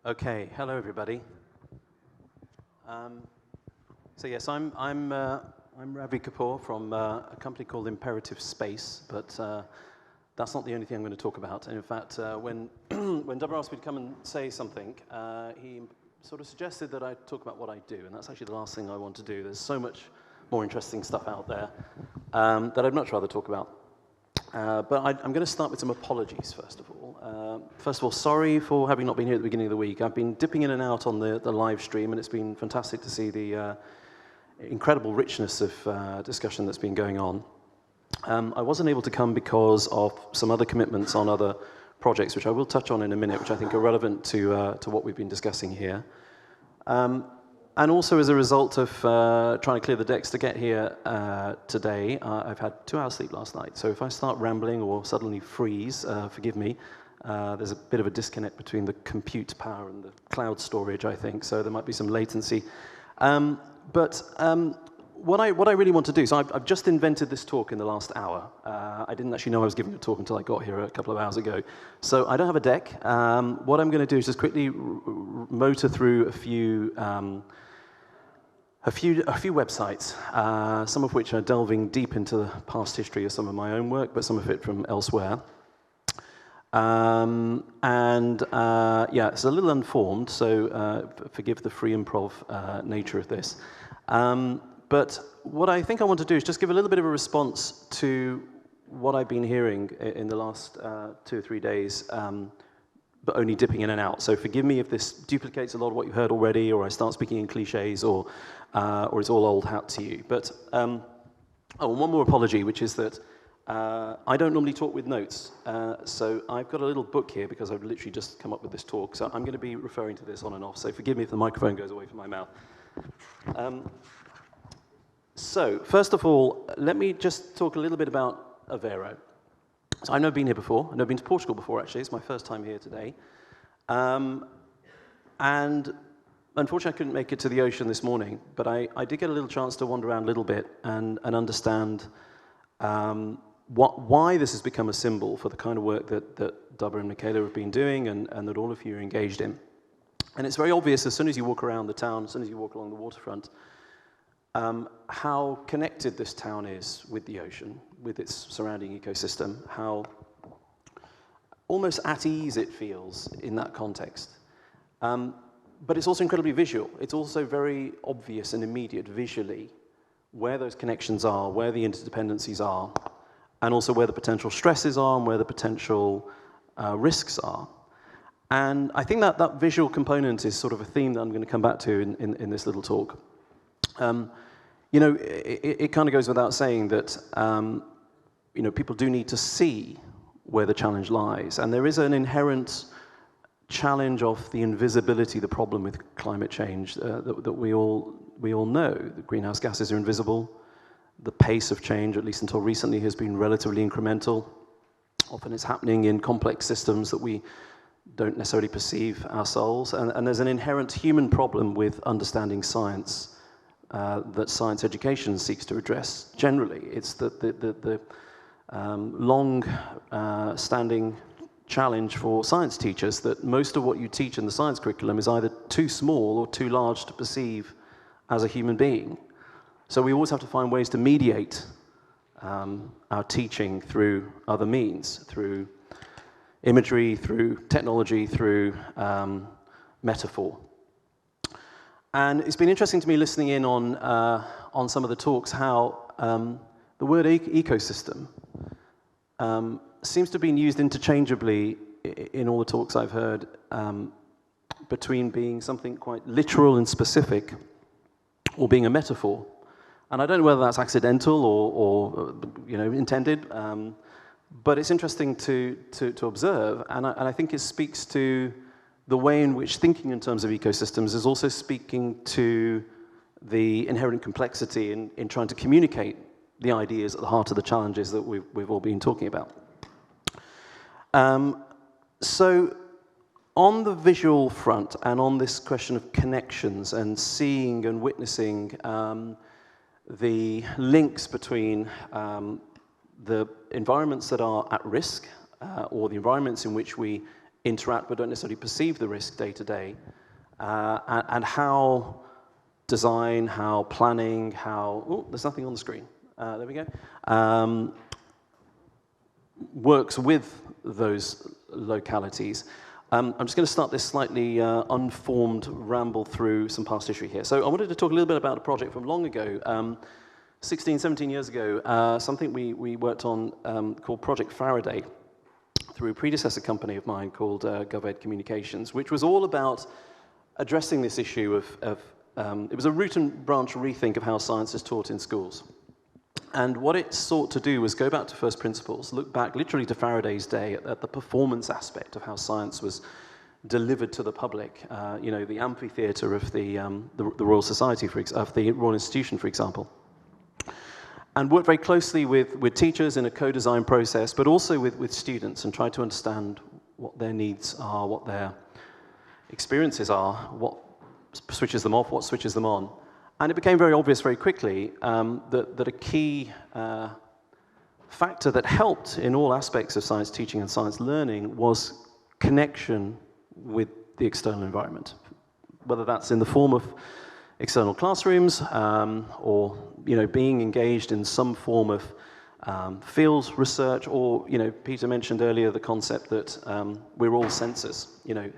Okay, hello everybody. So yes, I'm Ravi Kapur from a company called Imperative Space, but that's not the only thing I'm going to talk about. And in fact, when Deborah asked me to come and say something, he sort of suggested that I talk about what I do, and that's actually the last thing I want to do. There's so much more interesting stuff out there that I'd much rather talk about. But I'm going to start with some apologies, first of all. First of all, sorry for having not been here at the beginning of the week. I've been dipping in and out on the live stream, and it's been fantastic to see the incredible richness of discussion that's been going on. I wasn't able to come because of some other commitments on other projects, which I will touch on in a minute, which I think are relevant to what we've been discussing here. And also as a result of trying to clear the decks to get here today, I've had 2 hours sleep last night. So if I start rambling or suddenly freeze, forgive me. There's a bit of a disconnect between the compute power and the cloud storage, I think, so there might be some latency. But what I really want to do, so I've just invented this talk in the last hour. I didn't actually know I was giving a talk until I got here a couple of hours ago. So I don't have a deck. What I'm going to do is just quickly motor through a few websites, some of which are delving deep into the past history of some of my own work, but some of it from elsewhere. Yeah, it's a little unformed, so forgive the free improv nature of this. But what I think I want to do is just give a little bit of a response to what I've been hearing in the last 2 or 3 days, but only dipping in and out. So forgive me if this duplicates a lot of what you heard already, or I start speaking in cliches, or it's all old hat to you. But one more apology, which is that I don't normally talk with notes. So I've got a little book here because I've literally just come up with this talk. So I'm going to be referring to this on and off. So forgive me if the microphone goes away from my mouth. So first of all, let me just talk a little bit about Aveiro. So I've never been here before. I've never been to Portugal before, actually. It's my first time here today. And unfortunately, I couldn't make it to the ocean this morning, but I did get a little chance to wander around a little bit and understand why this has become a symbol for the kind of work that Deborah and Michaela have been doing and that all of you are engaged in. And it's very obvious as soon as you walk around the town, as soon as you walk along the waterfront, how connected this town is with the ocean, with its surrounding ecosystem, how almost at ease it feels in that context. But it's also incredibly visual. It's also very obvious and immediate visually where those connections are, where the interdependencies are, and also where the potential stresses are and where the potential risks are. And I think that visual component is sort of a theme that I'm going to come back to in this little talk. You know, it kind of goes without saying that, you know, people do need to see where the challenge lies. And there is an inherent challenge of the invisibility, the problem with climate change that we all know. The greenhouse gases are invisible. The pace of change, at least until recently, has been relatively incremental. Often it's happening in complex systems that we don't necessarily perceive ourselves. And there's an inherent human problem with understanding science that science education seeks to address generally. It's the long-standing challenge for science teachers that most of what you teach in the science curriculum is either too small or too large to perceive as a human being. So we always have to find ways to mediate our teaching through other means, through imagery, through technology, through metaphor. And it's been interesting to me listening in on some of the talks how the word ecosystem seems to have been used interchangeably in all the talks I've heard between being something quite literal and specific or being a metaphor. And I don't know whether that's accidental or you know, intended, but it's interesting to observe, and I think it speaks to the way in which thinking in terms of ecosystems is also speaking to the inherent complexity in trying to communicate the ideas at the heart of the challenges that we've all been talking about. So on the visual front and on this question of connections and seeing and witnessing the links between the environments that are at risk or the environments in which we interact but don't necessarily perceive the risk day to day, and how design, how planning, how, oh, there's nothing on the screen. There we go. Works with those localities. I'm just going to start this slightly unformed ramble through some past history here. So I wanted to talk a little bit about a project from long ago, 16, 17 years ago, something we worked on called Project Faraday through a predecessor company of mine called GovEd Communications, which was all about addressing this issue of it was a root and branch rethink of how science is taught in schools. And what it sought to do was go back to first principles, look back literally to Faraday's day at the performance aspect of how science was delivered to the public. You know, the amphitheatre of the Royal Society, of the Royal Institution, for example. And worked very closely with teachers in a co-design process, but also with students, and tried to understand what their needs are, what their experiences are, what switches them off, what switches them on. And it became very obvious very quickly that a key factor that helped in all aspects of science teaching and science learning was connection with the external environment, whether that's in the form of external classrooms or being engaged in some form of field research, or Peter mentioned earlier the concept that we're all sensors,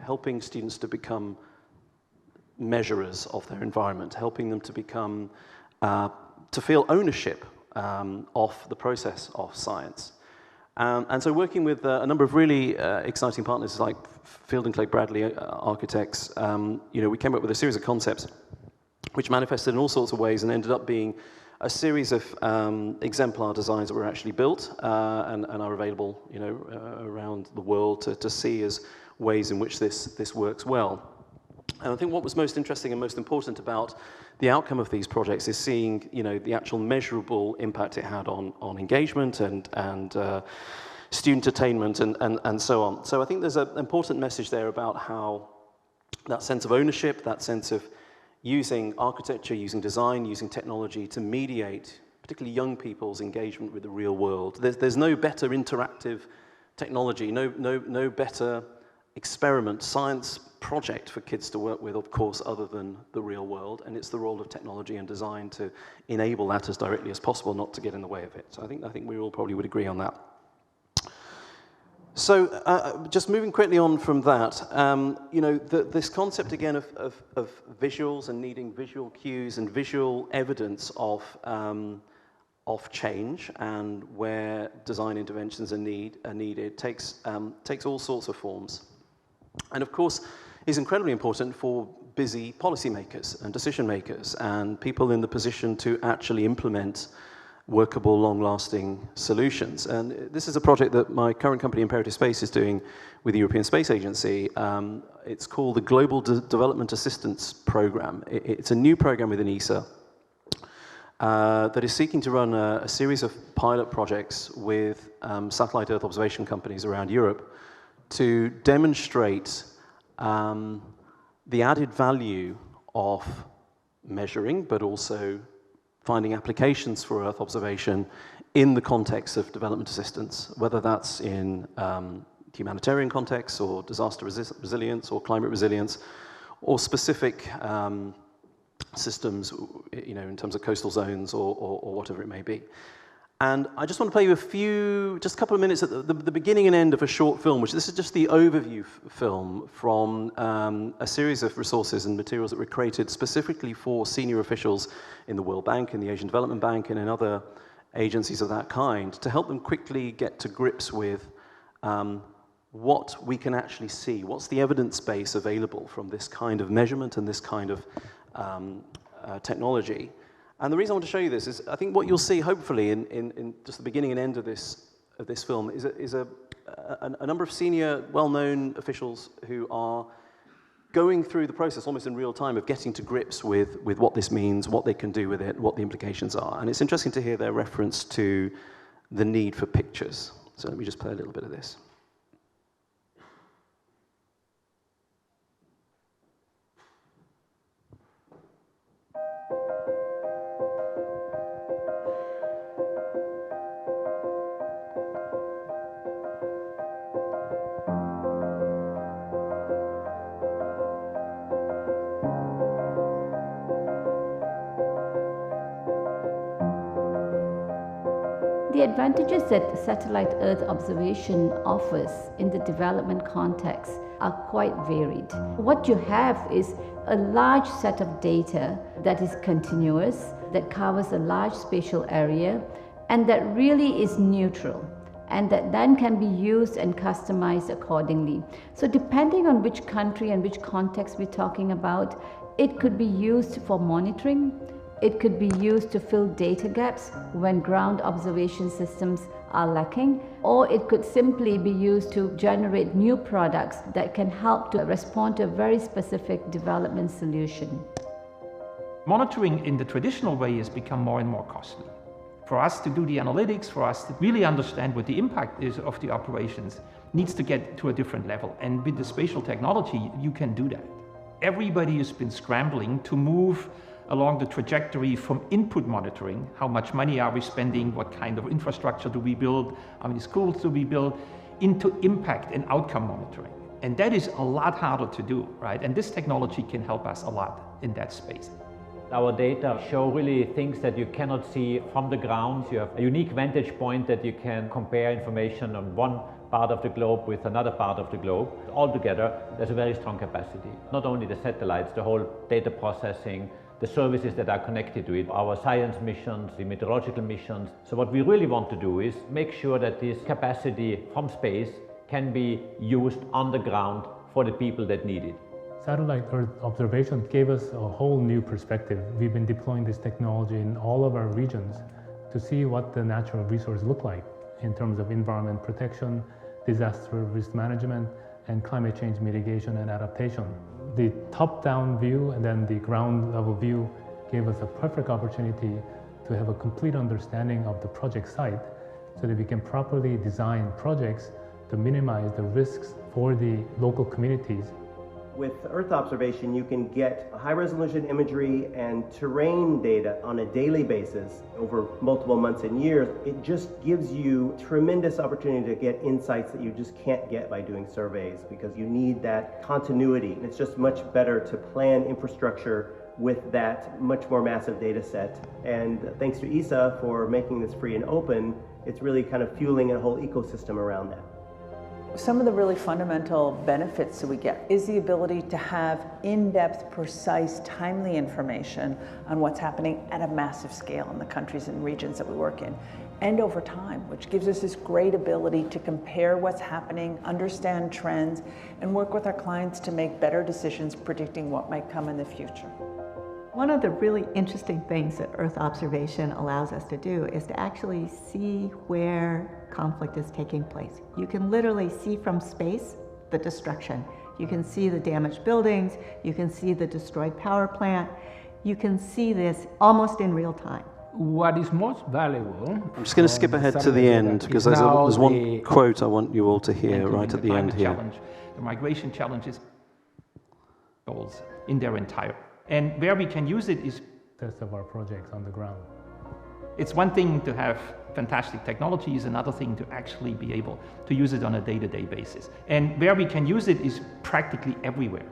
helping students to become measurers of their environment, helping them to become, to feel ownership of the process of science. And so working with a number of really exciting partners like Field and Clay Bradley architects, we came up with a series of concepts which manifested in all sorts of ways and ended up being a series of exemplar designs that were actually built and are available around the world to see as ways in which this works well. And I think what was most interesting and most important about the outcome of these projects is seeing, the actual measurable impact it had on engagement and student attainment and so on. So I think there's an important message there about how that sense of ownership, that sense of using architecture, using design, using technology to mediate particularly young people's engagement with the real world. There's no better interactive technology, no better experiment, science project for kids to work with, of course, other than the real world, and it's the role of technology and design to enable that as directly as possible, not to get in the way of it. So I think we all probably would agree on that. So just moving quickly on from that, this concept again of visuals and needing visual cues and visual evidence of change and where design interventions are needed takes all sorts of forms. And of course, is incredibly important for busy policymakers and decision makers and people in the position to actually implement workable, long-lasting solutions. And this is a project that my current company, Imperative Space, is doing with the European Space Agency. It's called the Global Development Assistance Program. It's a new program within ESA that is seeking to run a series of pilot projects with satellite Earth observation companies around Europe to demonstrate the added value of measuring, but also finding applications for Earth observation in the context of development assistance, whether that's in humanitarian contexts or disaster resilience or climate resilience, or specific systems, in terms of coastal zones or whatever it may be. And I just want to play you just a couple of minutes at the beginning and end of a short film, which this is just the overview film from a series of resources and materials that were created specifically for senior officials in the World Bank, in the Asian Development Bank, and in other agencies of that kind, to help them quickly get to grips with what we can actually see. What's the evidence base available from this kind of measurement and this kind of technology? And the reason I want to show you this is, I think what you'll see, hopefully, in just the beginning and end of this film is a number of senior, well-known officials who are going through the process almost in real time of getting to grips with what this means, what they can do with it, what the implications are. And it's interesting to hear their reference to the need for pictures. So let me just play a little bit of this. advantages that satellite Earth observation offers in the development context are quite varied. What you have is a large set of data that is continuous, that covers a large spatial area, and that really is neutral, and that then can be used and customized accordingly. So depending on which country and which context we're talking about, it could be used for monitoring, it could be used to fill data gaps when ground observation systems are lacking, or it could simply be used to generate new products that can help to respond to a very specific development solution. Monitoring in the traditional way has become more and more costly. For us to do the analytics, for us to really understand what the impact is of the operations, needs to get to a different level. And with the spatial technology, you can do that. Everybody has been scrambling to move along the trajectory from input monitoring, how much money are we spending, what kind of infrastructure do we build, how many schools do we build, into impact and outcome monitoring. And that is a lot harder to do, right? And this technology can help us a lot in that space. Our data show really things that you cannot see from the ground. You have a unique vantage point that you can compare information on one part of the globe with another part of the globe. Altogether, there's a very strong capacity. Not only the satellites, the whole data processing, the services that are connected to it, our science missions, the meteorological missions. So what we really want to do is make sure that this capacity from space can be used on the ground for the people that need it. Satellite Earth observation gave us a whole new perspective. We've been deploying this technology in all of our regions to see what the natural resources look like in terms of environment protection, disaster risk management, and climate change mitigation and adaptation. The top-down view and then the ground-level view gave us a perfect opportunity to have a complete understanding of the project site so that we can properly design projects to minimize the risks for the local communities. With Earth observation, you can get high-resolution imagery and terrain data on a daily basis over multiple months and years. It just gives you tremendous opportunity to get insights that you just can't get by doing surveys, because you need that continuity. It's just much better to plan infrastructure with that much more massive data set. And thanks to ESA for making this free and open, it's really kind of fueling a whole ecosystem around that. Some of the really fundamental benefits that we get is the ability to have in-depth, precise, timely information on what's happening at a massive scale in the countries and regions that we work in, and over time, which gives us this great ability to compare what's happening, understand trends, and work with our clients to make better decisions predicting what might come in the future. One of the really interesting things that Earth observation allows us to do is to actually see where conflict is taking place. You can literally see from space the destruction. You can see the damaged buildings, you can see the destroyed power plant. You can see this almost in real time. What is most valuable... I'm just going to skip ahead to the end, because there's one quote I want you all to hear right at the end here. The migration challenges goals in their entirety. And where we can use it is test of our projects on the ground. It's one thing to have fantastic technologies, another thing to actually be able to use it on a day-to-day basis. And where we can use it is practically everywhere.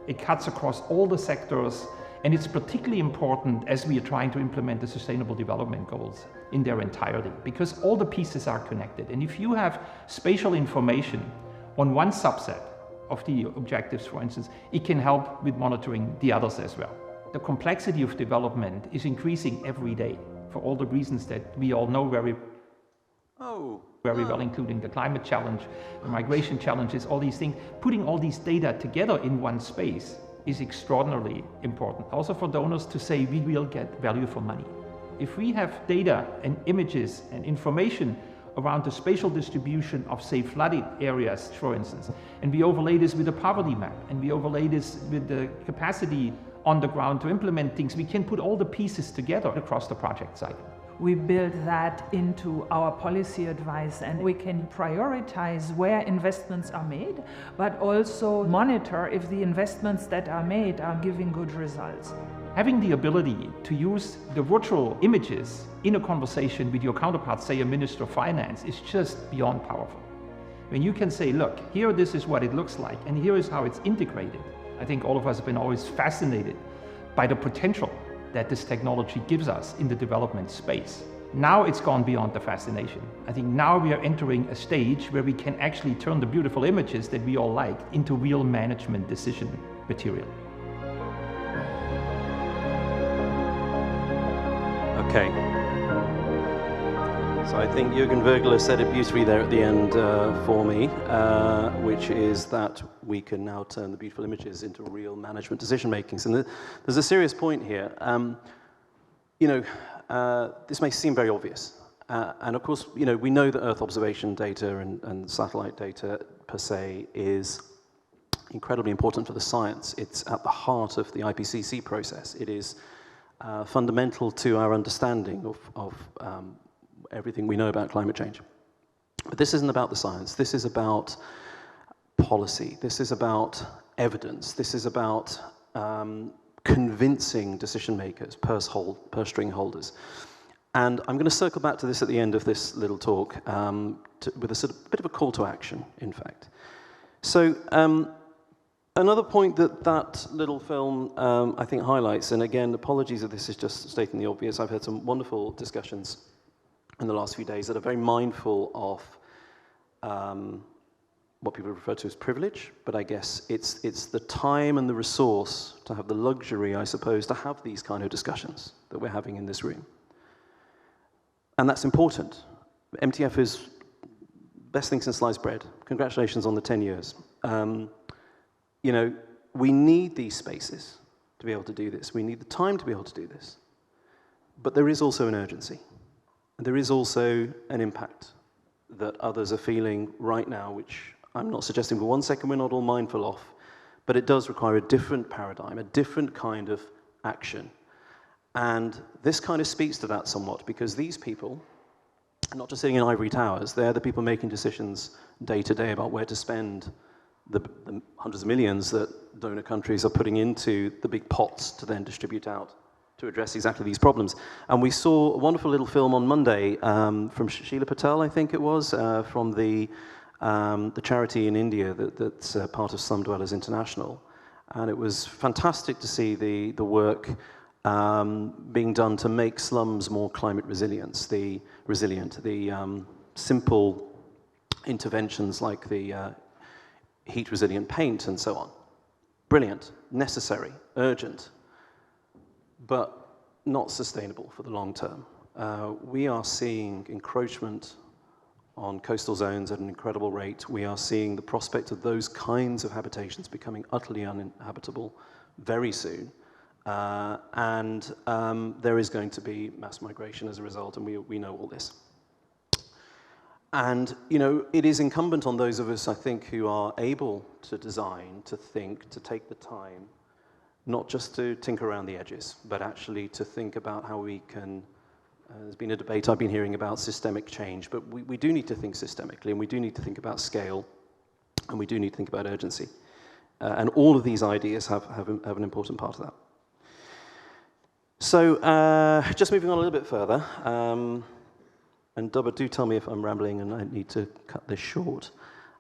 It cuts across all the sectors, and it's particularly important as we are trying to implement the Sustainable Development Goals in their entirety, because all the pieces are connected. And if you have spatial information on one subset of the objectives, for instance, it can help with monitoring the others as well. The complexity of development is increasing every day for all the reasons that we all know very well, including the climate challenge, the migration challenges, all these things. Putting all these data together in one space is extraordinarily important. Also for donors to say we will get value for money. If we have data and images and information around the spatial distribution of, say, flooded areas, for instance, and we overlay this with a poverty map, and we overlay this with the capacity on the ground to implement things, we can put all the pieces together across the project site. We build that into our policy advice, and we can prioritize where investments are made, but also monitor if the investments that are made are giving good results. Having the ability to use the virtual images in a conversation with your counterpart, say a Minister of Finance, is just beyond powerful. When you can say, look, here this is what it looks like, and here is how it's integrated. I think all of us have been always fascinated by the potential that this technology gives us in the development space. Now it's gone beyond the fascination. I think now we are entering a stage where we can actually turn the beautiful images that we all like into real management decision material. Okay. So I think Jürgen Vögele said it beautifully there at the end for me, which is that we can now turn the beautiful images into real management decision makings. And there's a serious point here. You know, this may seem very obvious. And of course, you know, we know that Earth observation data and satellite data per se is incredibly important for the science. It's at the heart of the IPCC process. It is fundamental to our understanding of everything we know about climate change. But this isn't about the science. This is about policy. This is about evidence. This is about convincing decision makers, purse string holders. And I'm going to circle back to this at the end of this little talk with a sort of bit of a call to action, in fact. So another point that little film I think highlights, and again, apologies if this is just stating the obvious, I've had some wonderful discussions in the last few days that are very mindful of what people refer to as privilege, but I guess it's the time and the resource to have the luxury, I suppose, to have these kind of discussions that we're having in this room. And that's important. MTF is best thing since sliced bread. Congratulations on the 10 years. You know, we need these spaces to be able to do this. We need the time to be able to do this. But there is also an urgency. There is also an impact that others are feeling right now, which I'm not suggesting for 1 second we're not all mindful of, but it does require a different paradigm, a different kind of action. And this kind of speaks to that somewhat, because these people are not just sitting in ivory towers, they're the people making decisions day to day about where to spend the hundreds of millions that donor countries are putting into the big pots to then distribute out to address exactly these problems. And we saw a wonderful little film on Monday from Sheila Patel, I think it was, from the charity in India that's part of Slum Dwellers International. And it was fantastic to see the work being done to make slums more climate resilient. The simple interventions like the heat-resilient paint and so on. Brilliant, necessary, urgent, but not sustainable for the long term. We are seeing encroachment on coastal zones at an incredible rate. We are seeing the prospect of those kinds of habitations becoming utterly uninhabitable very soon. And there is going to be mass migration as a result, and we know all this. And, you know, it is incumbent on those of us, I think, who are able to design, to think, to take the time, not just to tinker around the edges, but actually to think about how we can, there's been a debate I've been hearing about systemic change, but we do need to think systemically, and we do need to think about scale, and we do need to think about urgency. And all of these ideas have an important part of that. So, just moving on a little bit further, and Dubba, do tell me if I'm rambling and I need to cut this short.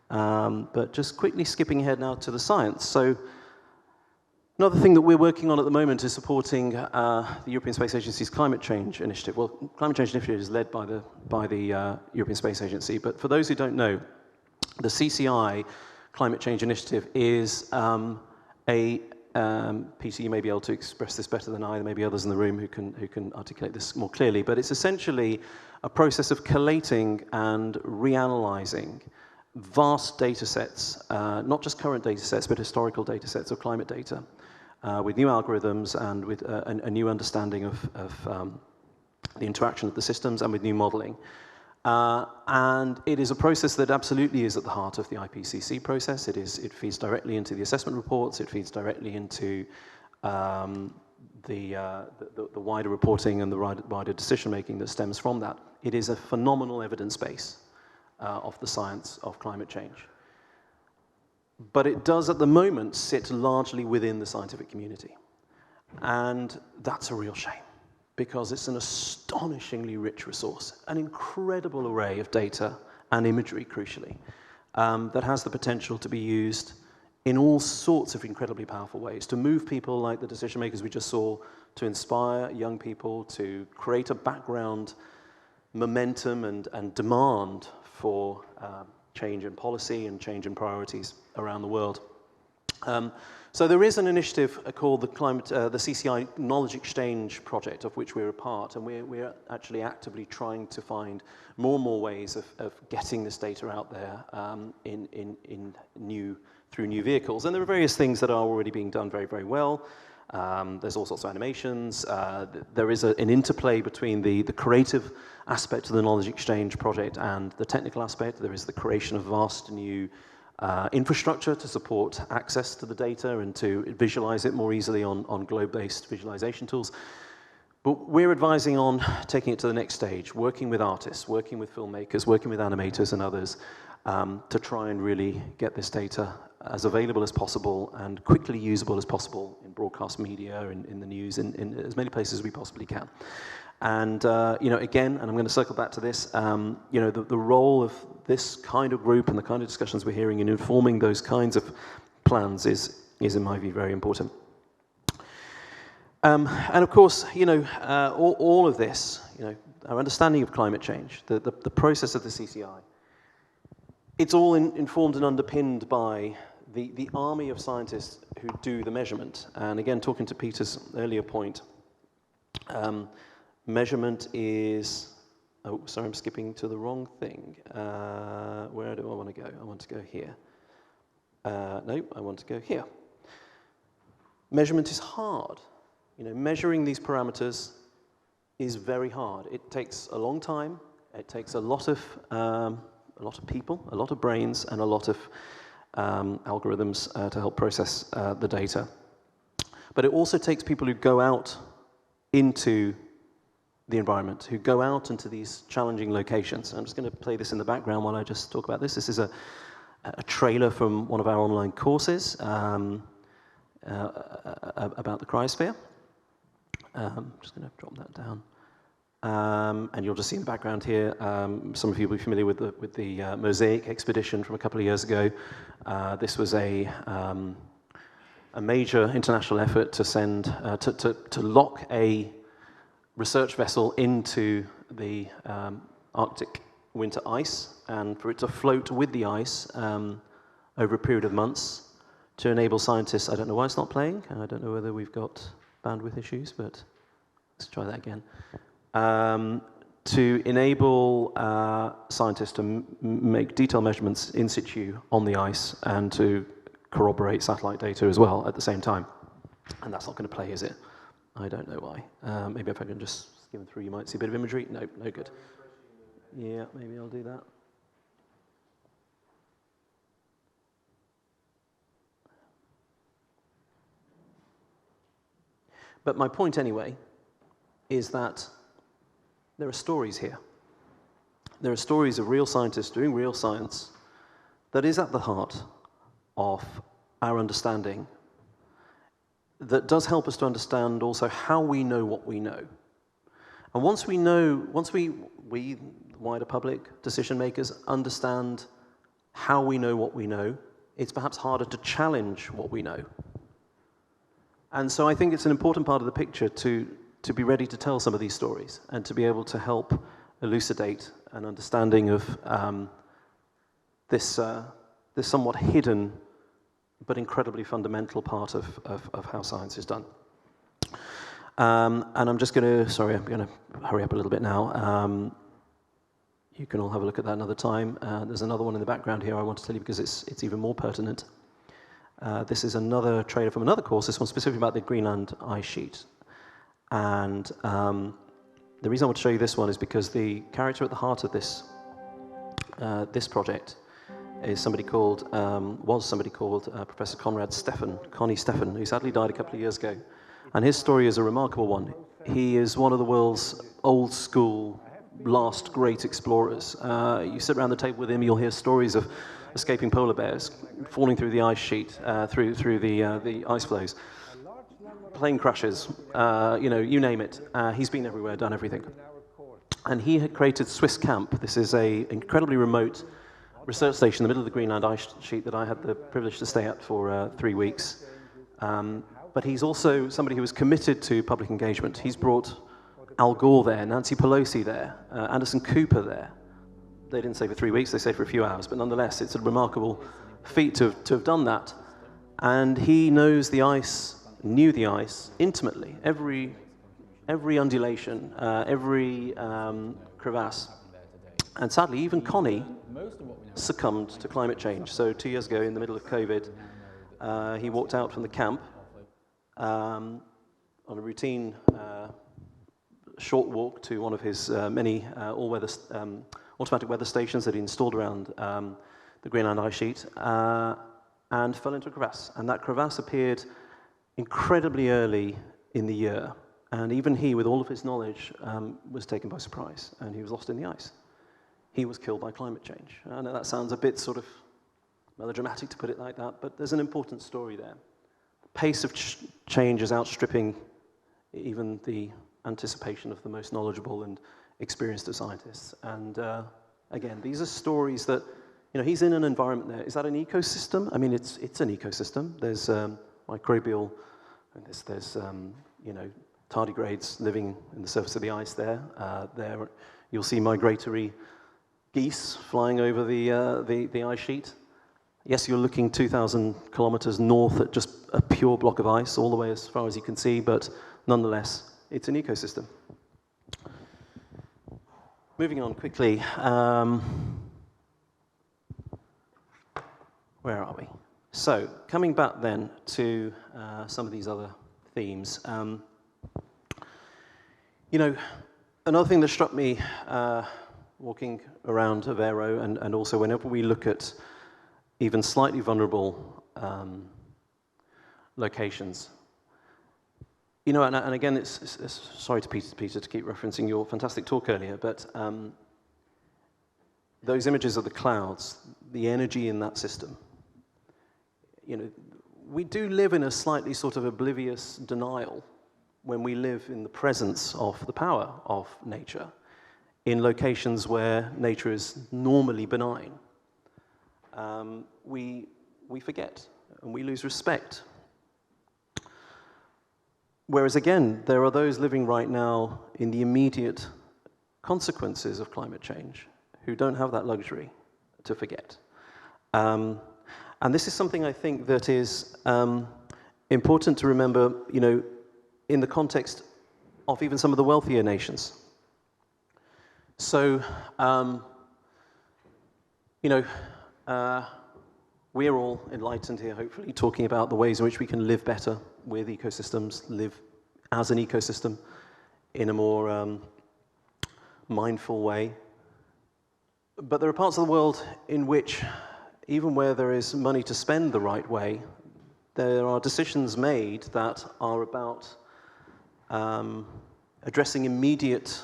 But just quickly skipping ahead now to the science. So, another thing that we're working on at the moment is supporting the European Space Agency's climate change initiative. Well, climate change initiative is led by the European Space Agency, but for those who don't know, the CCI climate change initiative is Peter, you may be able to express this better than I. There may be others in the room who can articulate this more clearly, but it's essentially a process of collating and reanalyzing vast data sets, not just current data sets, but historical data sets of climate data, with new algorithms and with a new understanding of the interaction of the systems and with new modeling. And it is a process that absolutely is at the heart of the IPCC process. It feeds directly into the assessment reports. It feeds directly into the wider reporting and the wider decision making that stems from that. It is a phenomenal evidence base of the science of climate change. But it does at the moment sit largely within the scientific community. And that's a real shame, because it's an astonishingly rich resource, an incredible array of data and imagery, crucially, that has the potential to be used in all sorts of incredibly powerful ways, to move people like the decision makers we just saw, to inspire young people, to create a background momentum and demand for change in policy and change in priorities around the world. So there is an initiative called the CCI Knowledge Exchange Project, of which we're a part, and we're actually actively trying to find more and more ways of getting this data out there through new vehicles. And there are various things that are already being done very, very well. There's all sorts of animations. There is an interplay between the creative aspect of the Knowledge Exchange Project and the technical aspect. There is the creation of vast new infrastructure to support access to the data and to visualize it more easily on globe-based visualization tools. But we're advising on taking it to the next stage, working with artists, working with filmmakers, working with animators and others to try and really get this data as available as possible and quickly usable as possible in broadcast media, in the news, in as many places as we possibly can. And, again, and I'm going to circle back to this, the role of this kind of group and the kind of discussions we're hearing in informing those kinds of plans is in my view, very important. And of course, all of this, our understanding of climate change, the process of the CCI, it's all informed and underpinned by the army of scientists who do the measurement. And again, talking to Peter's earlier point, measurement is, oh, sorry, I'm skipping to the wrong thing. Where do I want to go? I want to go here. No, I want to go here. Measurement is hard. Measuring these parameters is very hard. It takes a long time. It takes a lot of people, a lot of brains, and a lot of algorithms to help process the data. But it also takes people who go out into the environment, who go out into these challenging locations. I'm just going to play this in the background while I just talk about this. This is a trailer from one of our online courses about the cryosphere. I'm just going to drop that down. And you'll just see in the background here, some of you will be familiar with the Mosaic expedition from a couple of years ago. This was a major international effort to send, to lock a research vessel into the Arctic winter ice and for it to float with the ice over a period of months to enable scientists, I don't know why it's not playing, and I don't know whether we've got bandwidth issues, but let's try that again. To enable scientists to make detailed measurements in situ on the ice and to corroborate satellite data as well at the same time. And that's not going to play, is it? I don't know why. Maybe if I can just skim through, you might see a bit of imagery. No, no good. Yeah, maybe I'll do that. But my point anyway is that there are stories here. There are stories of real scientists doing real science that is at the heart of our understanding, that does help us to understand also how we know what we know. And once we, the wider public, decision makers, understand how we know what we know, it's perhaps harder to challenge what we know. And so I think it's an important part of the picture to be ready to tell some of these stories and to be able to help elucidate an understanding of this somewhat hidden but incredibly fundamental part of how science is done. And I'm just going to, sorry, I'm going to hurry up a little bit now. You can all have a look at that another time. There's another one in the background here I want to tell you because it's even more pertinent. This is another trailer from another course, this one specifically about the Greenland ice sheet. And the reason I want to show you this one is because the character at the heart of this project is somebody called, Professor Connie Steffen, who sadly died a couple of years ago. And his story is a remarkable one. He is one of the world's old school, last great explorers. You sit around the table with him, you'll hear stories of escaping polar bears, falling through the ice sheet, through the ice floes, plane crashes, you name it. He's been everywhere, done everything. And he had created Swiss Camp. This is an incredibly remote research station in the middle of the Greenland ice sheet that I had the privilege to stay at for 3 weeks. But he's also somebody who was committed to public engagement. He's brought Al Gore there, Nancy Pelosi there, Anderson Cooper there. They didn't say for 3 weeks, they say for a few hours, but nonetheless, it's a remarkable feat to have done that. And he knows the ice, knew the ice intimately, every undulation, every crevasse. And sadly, even Connie succumbed to climate change. So 2 years ago, in the middle of COVID, he walked out from the camp on a routine short walk to one of his many all-weather automatic weather stations that he installed around the Greenland ice sheet, and fell into a crevasse. And that crevasse appeared incredibly early in the year. And even he, with all of his knowledge, was taken by surprise, and he was lost in the ice. He was killed by climate change. I know that sounds a bit sort of melodramatic to put it like that, but there's an important story there. The pace of change is outstripping even the anticipation of the most knowledgeable and experienced of scientists. And again, these are stories that, you know, he's in an environment there. Is that an ecosystem? I mean, it's an ecosystem. There's microbial, there's you know, tardigrades living in the surface of the ice there. There you'll see migratory geese flying over the ice sheet. Yes, you're looking 2,000 kilometers north at just a pure block of ice all the way as far as you can see, but nonetheless, it's an ecosystem. Moving on quickly, where are we? So, coming back then to some of these other themes. You know, another thing that struck me walking around Aveiro, and also whenever we look at even slightly vulnerable locations, you know, and again, it's sorry to Peter to keep referencing your fantastic talk earlier, but those images of the clouds, the energy in that system, you know, we do live in a slightly sort of oblivious denial when we live in the presence of the power of nature in locations where nature is normally benign. We forget and we lose respect. Whereas again, there are those living right now in the immediate consequences of climate change who don't have that luxury to forget. And this is something I think that is important to remember, you know, in the context of even some of the wealthier nations. So, you know, we're all enlightened here, hopefully, talking about the ways in which we can live better with ecosystems, live as an ecosystem in a more mindful way. But there are parts of the world in which, even where there is money to spend the right way, there are decisions made that are about addressing immediate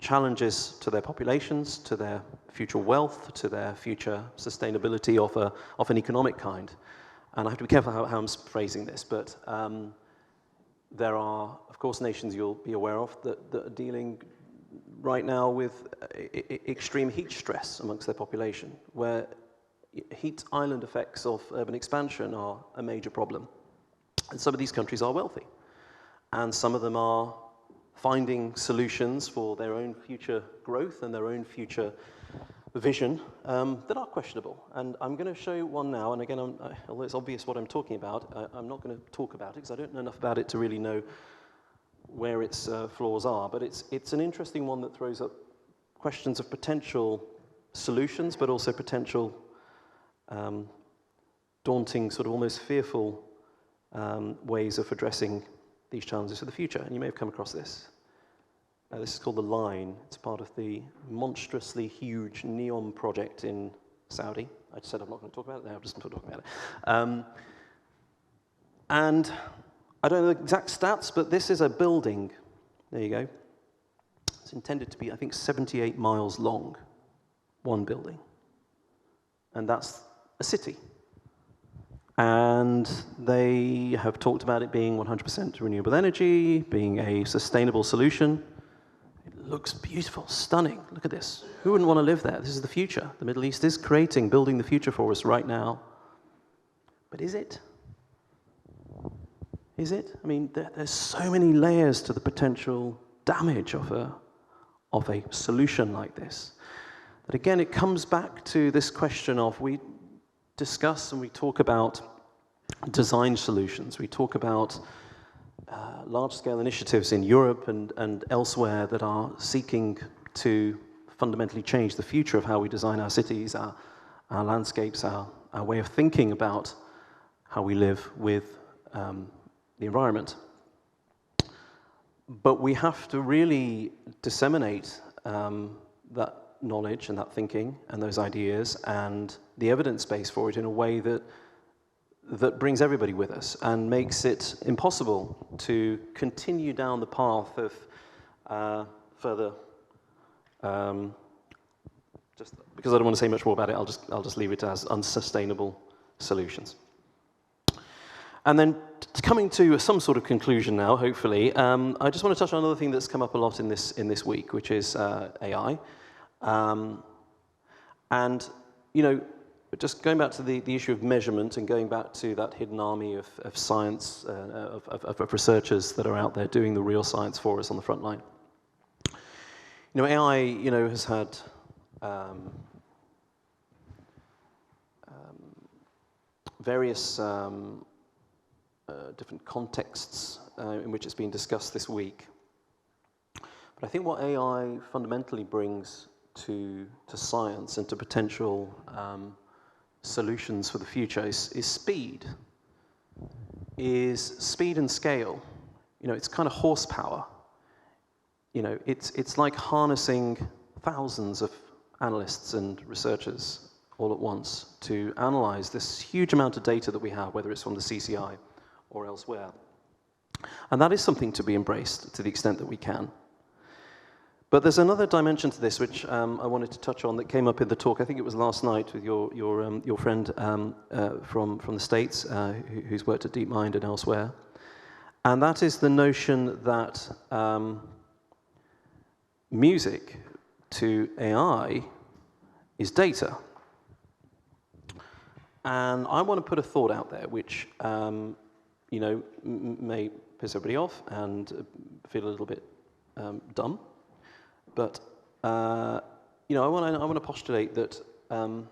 challenges to their populations, to their future wealth, to their future sustainability of an economic kind. And I have to be careful how I'm phrasing this, but there are, of course, nations you'll be aware of that are dealing right now with extreme heat stress amongst their population, where heat island effects of urban expansion are a major problem. And some of these countries are wealthy, and some of them are finding solutions for their own future growth and their own future vision that are questionable. And I'm going to show you one now, and again, although it's obvious what I'm talking about, I'm not going to talk about it because I don't know enough about it to really know where its flaws are, but it's an interesting one that throws up questions of potential solutions, but also potential daunting, sort of almost fearful ways of addressing these challenges for the future. And you may have come across this. This is called The Line. It's part of the monstrously huge NEOM project in Saudi. I just said I'm not going to talk about it now, I'm just going to talk about it. And I don't know the exact stats, but this is a building. There you go. It's intended to be, I think, 78 miles long, one building. And that's a city. And they have talked about it being 100% renewable energy, being a sustainable solution. It looks beautiful, stunning. Look at this. Who wouldn't want to live there? This is the future. The Middle East is building the future for us right now. But is it? Is it? I mean, there's so many layers to the potential damage of a solution like this. But again, it comes back to this question of, we discuss and we talk about design solutions. We talk about large-scale initiatives in Europe and elsewhere that are seeking to fundamentally change the future of how we design our cities, our landscapes, our way of thinking about how we live with the environment. But we have to really disseminate that knowledge and that thinking and those ideas and the evidence base for it in a way that brings everybody with us and makes it impossible to continue down the path of further. Just because I don't want to say much more about it, I'll just leave it as unsustainable solutions. And then coming to some sort of conclusion now, hopefully, I just want to touch on another thing that's come up a lot in this week, which is AI. And, you know, just going back to the issue of measurement and going back to that hidden army of science, of researchers that are out there doing the real science for us on the front line. You know, AI, you know, has had various different contexts in which it's been discussed this week. But I think what AI fundamentally brings to science and to potential solutions for the future is speed and scale. You know, it's kind of horsepower. You know, it's like harnessing thousands of analysts and researchers all at once to analyze this huge amount of data that we have, whether it's from the CCI or elsewhere. And that is something to be embraced to the extent that we can. But there's another dimension to this which I wanted to touch on that came up in the talk. I think it was last night with your friend from the States who's worked at DeepMind and elsewhere. And that is the notion that music to AI is data. And I want to put a thought out there which you know, may piss everybody off and feel a little bit dumb. But you know, I want to postulate that you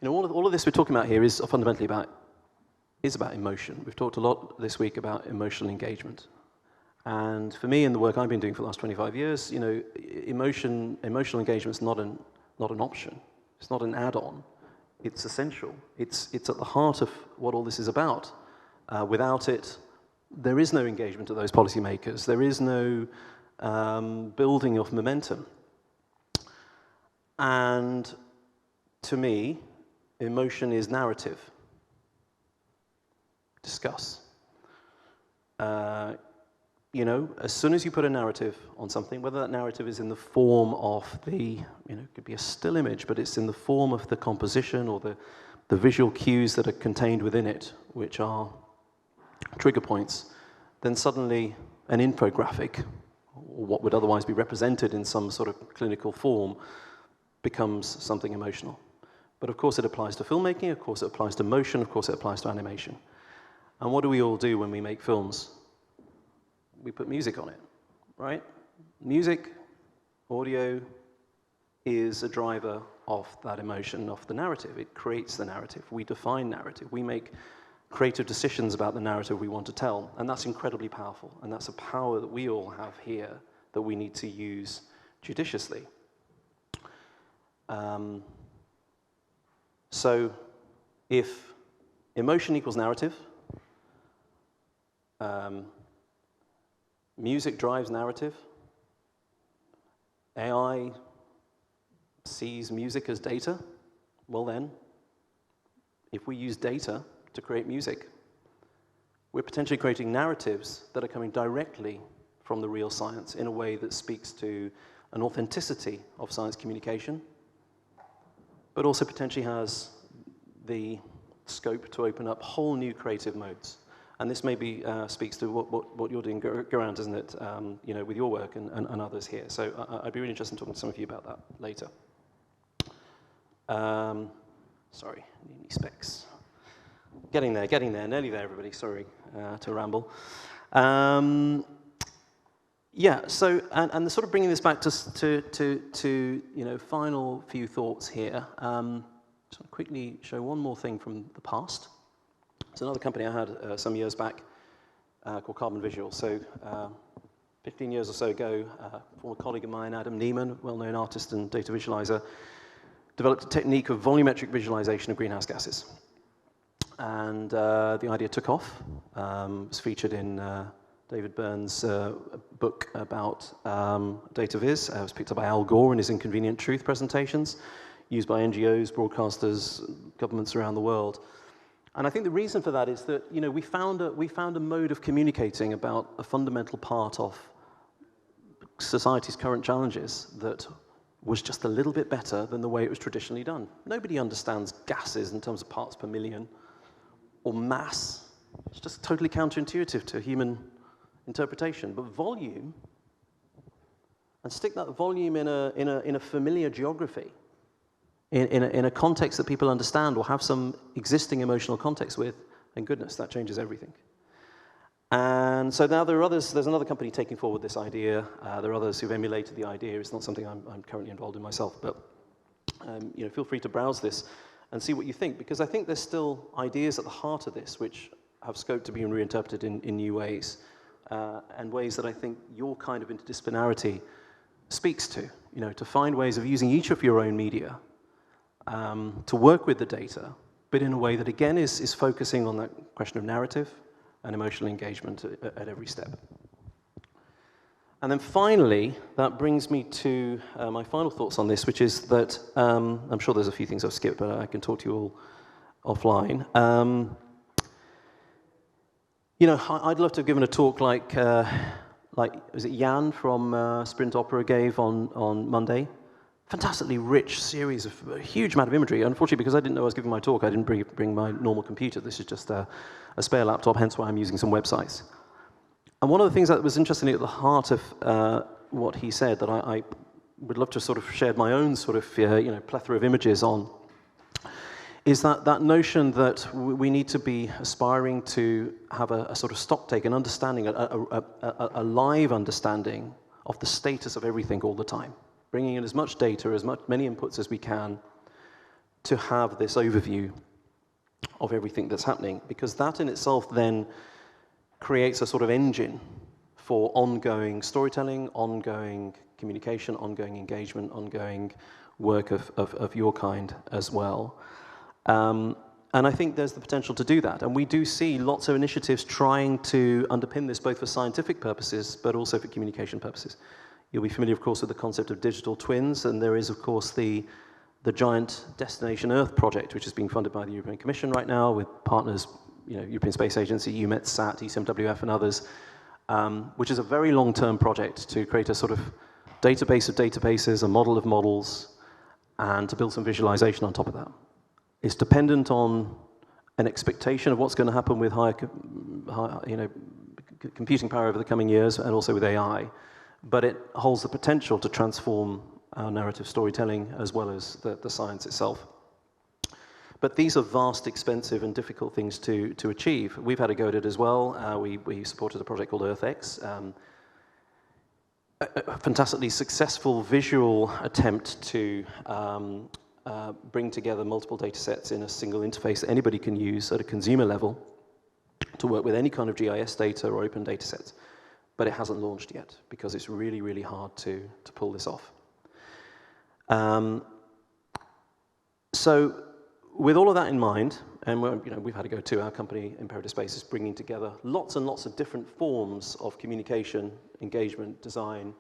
know, all of this we're talking about here is fundamentally about emotion. We've talked a lot this week about emotional engagement, and for me, in the work I've been doing for the last 25 years, you know, emotional engagement is not an option. It's not an add-on. It's essential. It's at the heart of what all this is about. Without it, there is no engagement of those policymakers. There is no building of momentum. And to me, emotion is narrative. Discuss. You know, as soon as you put a narrative on something, whether that narrative is in the form of it could be a still image, but it's in the form of the composition or the visual cues that are contained within it, which are trigger points, then suddenly an infographic, or what would otherwise be represented in some sort of clinical form, becomes something emotional. But of course it applies to filmmaking, of course it applies to motion, of course it applies to animation. And what do we all do when we make films? We put music on it, right? Music, audio, is a driver of that emotion, of the narrative. It creates the narrative. We define narrative. We make creative decisions about the narrative we want to tell, and that's incredibly powerful, and that's a power that we all have here that we need to use judiciously. So if emotion equals narrative, music drives narrative, AI sees music as data, well then, if we use data to create music, we're potentially creating narratives that are coming directly from the real science in a way that speaks to an authenticity of science communication, but also potentially has the scope to open up whole new creative modes. And this maybe speaks to what you're doing, Geraint, isn't it? You know, with your work and others here. So I'd be really interested in talking to some of you about that later. Sorry, need me specs. Getting there, nearly there, everybody. Sorry to ramble. Yeah, so, and sort of bringing this back to final few thoughts here. Just want to quickly show one more thing from the past. It's another company I had some years back called Carbon Visual. So 15 years or so ago, a former colleague of mine, Adam Neiman, well-known artist and data visualizer, developed a technique of volumetric visualization of greenhouse gases. And the idea took off. It was featured in David Byrne's book about data viz. It was picked up by Al Gore in his Inconvenient Truth presentations, used by NGOs, broadcasters, governments around the world. And I think the reason for that is that we found a mode of communicating about a fundamental part of society's current challenges that was just a little bit better than the way it was traditionally done. Nobody understands gases in terms of parts per million or mass. It's just totally counterintuitive to human interpretation. But volume, and stick that volume in a familiar geography, in a context that people understand or have some existing emotional context with, and goodness, that changes everything. And so now there are others. There's another company taking forward this idea. There are others who've emulated the idea. It's not something I'm currently involved in myself, but feel free to browse this and see what you think, because I think there's still ideas at the heart of this which have scope to be reinterpreted in new ways, and ways that I think your kind of interdisciplinarity speaks to. To find ways of using each of your own media to work with the data, but in a way that again is focusing on that question of narrative and emotional engagement at every step. And then finally, that brings me to my final thoughts on this, which is that I'm sure there's a few things I've skipped, but I can talk to you all offline. I'd love to have given a talk like was it Jan from Sprint Opera gave on Monday? Fantastically rich series of a huge amount of imagery. Unfortunately, because I didn't know I was giving my talk, I didn't bring my normal computer. This is just a spare laptop, hence why I'm using some websites. And one of the things that was interestingly at the heart of what he said that I would love to sort of share my own sort of plethora of images on is that notion that we need to be aspiring to have a sort of stocktake, an understanding, a live understanding of the status of everything all the time, bringing in as much data, many inputs as we can to have this overview of everything that's happening, because that in itself then creates a sort of engine for ongoing storytelling, ongoing communication, ongoing engagement, ongoing work of your kind as well. And I think there's the potential to do that. And we do see lots of initiatives trying to underpin this both for scientific purposes, but also for communication purposes. You'll be familiar, of course, with the concept of digital twins, and there is, of course, the giant Destination Earth project, which is being funded by the European Commission right now with partners, European Space Agency, EUMETSAT, ECMWF, and others, which is a very long-term project to create a sort of database of databases, a model of models, and to build some visualization on top of that. It's dependent on an expectation of what's going to happen with higher computing power over the coming years, and also with AI. But it holds the potential to transform our narrative storytelling as well as the science itself. But these are vast, expensive, and difficult things to achieve. We've had a go at it as well. We supported a project called EarthX, a fantastically successful visual attempt to bring together multiple data sets in a single interface that anybody can use at a consumer level to work with any kind of GIS data or open data sets. But it hasn't launched yet because it's really, really hard to pull this off. So with all of that in mind, and we've had to go to our company, Imperative Space, is bringing together lots and lots of different forms of communication, engagement, design,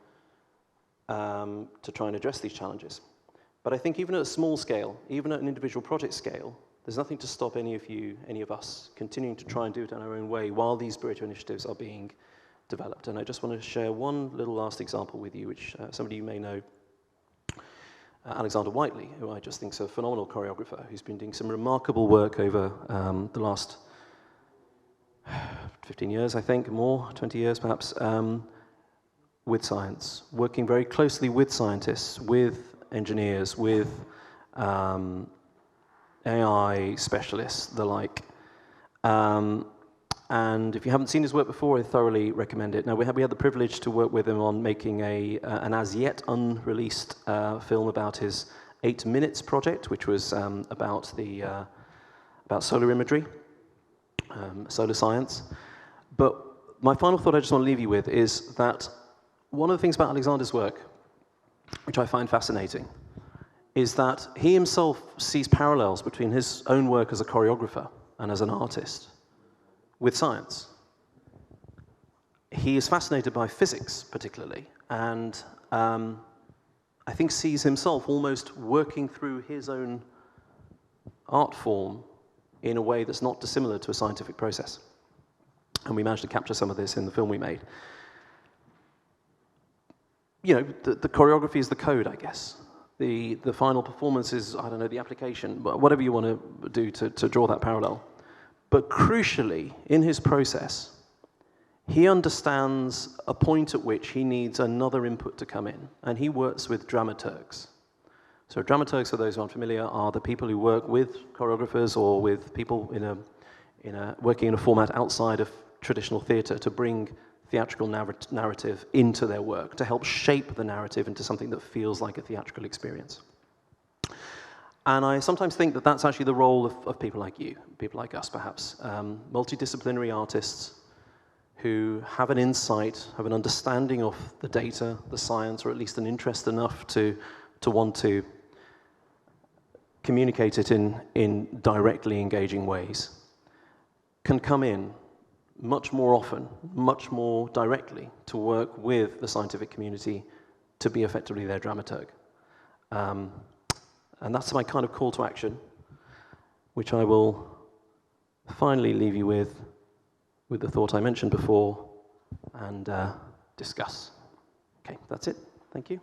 to try and address these challenges. But I think even at a small scale, even at an individual project scale, there's nothing to stop any of us, continuing to try and do it in our own way while these spiritual initiatives are being developed. And I just want to share one little last example with you, which somebody you may know, Alexander Whiteley, who I just think is a phenomenal choreographer, who's been doing some remarkable work over the last 15 years, I think, more, 20 years perhaps, with science, working very closely with scientists, with engineers, with AI specialists, the like. And and if you haven't seen his work before, I thoroughly recommend it. Now, we had the privilege to work with him on making an as-yet unreleased film about his 8 Minutes project, which was about solar imagery, solar science. But my final thought I just want to leave you with is that one of the things about Alexander's work, which I find fascinating, is that he himself sees parallels between his own work as a choreographer and as an artist with science. He is fascinated by physics, particularly, and I think sees himself almost working through his own art form in a way that's not dissimilar to a scientific process. And we managed to capture some of this in the film we made. You know, the choreography is the code, I guess. The final performance is, I don't know, the application, but whatever you want to do to draw that parallel. But crucially, in his process, he understands a point at which he needs another input to come in, and he works with dramaturgs. So dramaturgs, for those who aren't familiar, are the people who work with choreographers or with people working in a format outside of traditional theatre to bring theatrical narrative into their work, to help shape the narrative into something that feels like a theatrical experience. And I sometimes think that that's actually the role of people like you, people like us perhaps, multidisciplinary artists who have an insight, have an understanding of the data, the science, or at least an interest enough to want to communicate it in directly engaging ways, can come in much more often, much more directly, to work with the scientific community to be effectively their dramaturg. And that's my kind of call to action, which I will finally leave you with the thought I mentioned before, and discuss. Okay, that's it. Thank you.